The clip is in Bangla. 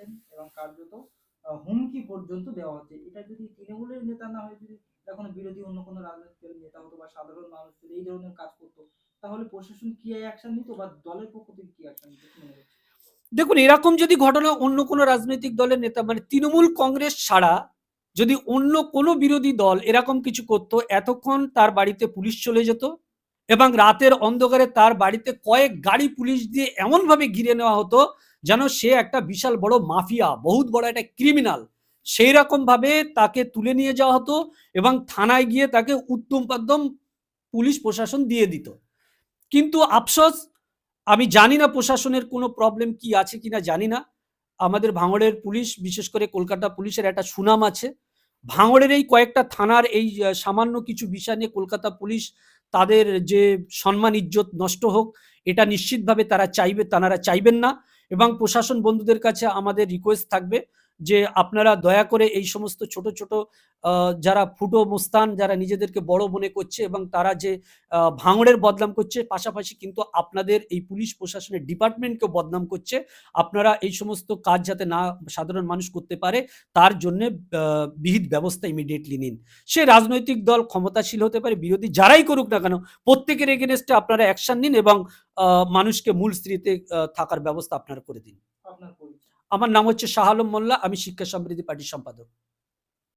যাচ্ছেন এবং কার্যত হুমকি পর্যন্ত দেওয়া হচ্ছে। এটা যদি তৃণমূলের নেতা না হয়ে যদি কোনো বিরোধী অন্য কোনো রাজনৈতিক দলের নেতা হতো বা সাধারণ মানুষ যদি এই ধরনের কাজ করতো, তাহলে প্রশাসন কি অ্যাকশন নিত বা দলের পক্ষ থেকে কি অ্যাকশন নিত তৃণমূলের? দেখুন, এরকম যদি ঘটনা অন্য কোনো রাজনৈতিক দলের নেতা, মানে তৃণমূল কংগ্রেস ছাড়া যদি অন্য কোনো বিরোধী দল এরকম কিছু করতো, এতক্ষণ তার বাড়িতে পুলিশ চলে যেত এবং রাতের অন্ধকারে তার বাড়িতে কয়েক গাড়ি পুলিশ দিয়ে এমনভাবে ঘিরে নেওয়া হতো যেন সে একটা বিশাল বড় মাফিয়া, বহুত বড় একটা ক্রিমিনাল। সেই রকম ভাবে তাকে তুলে নিয়ে যাওয়া হতো এবং থানায় গিয়ে তাকে উত্তম পাদ্যম পুলিশ প্রশাসন দিয়ে দিত। কিন্তু আফসোস, আমি জানি না প্রশাসনের কোনো প্রবলেম কি আছে কিনা জানি না। আমাদের ভাঙড়ের পুলিশ, বিশেষ করে কলকাতা পুলিশের একটা সুনাম আছে। ভাঙড়ের এই কয়েকটা থানার এই সামান্য কিছু বিষয় নিয়ে কলকাতা পুলিশ তাদের যে সম্মান ইজ্জত নষ্ট হোক, এটা নিশ্চিতভাবে তারা চাইবেন না। এবং প্রশাসন বন্ধুদের কাছে আমাদের রিকোয়েস্ট থাকবে যে আপনারা দয়া করে এই সমস্ত ছোট ছোট যারা ফুটো মুস্তান, যারা নিজেদেরকে বড় মনে করছে এবং তারা যে ভাঙড়ের বদনাম করছে, পাশাপাশি কিন্তু আপনাদের এই পুলিশ প্রশাসনের ডিপার্টমেন্টকেও বদনাম করছে। আপনারা এই সমস্ত কাজ যাতে না সাধারণ মানুষ করতে পারে, তার জন্য বিহিত ব্যবস্থা ইমিডিয়েটলি নিন। সে রাজনৈতিক দল ক্ষমতাশীল হতে পারে, বিরোধী যারাই করুক না কেন, প্রত্যেকের এগেনস্টে আপনারা অ্যাকশন নিন এবং মানুষকে মূল স্মৃতিতে থাকার ব্যবস্থা আপনারা করে দিন। আপনার পরিচয়? আমার নাম হচ্ছে শাহ আলম মোল্লা, আমি শিক্ষা সমৃদ্ধি পার্টির সম্পাদক।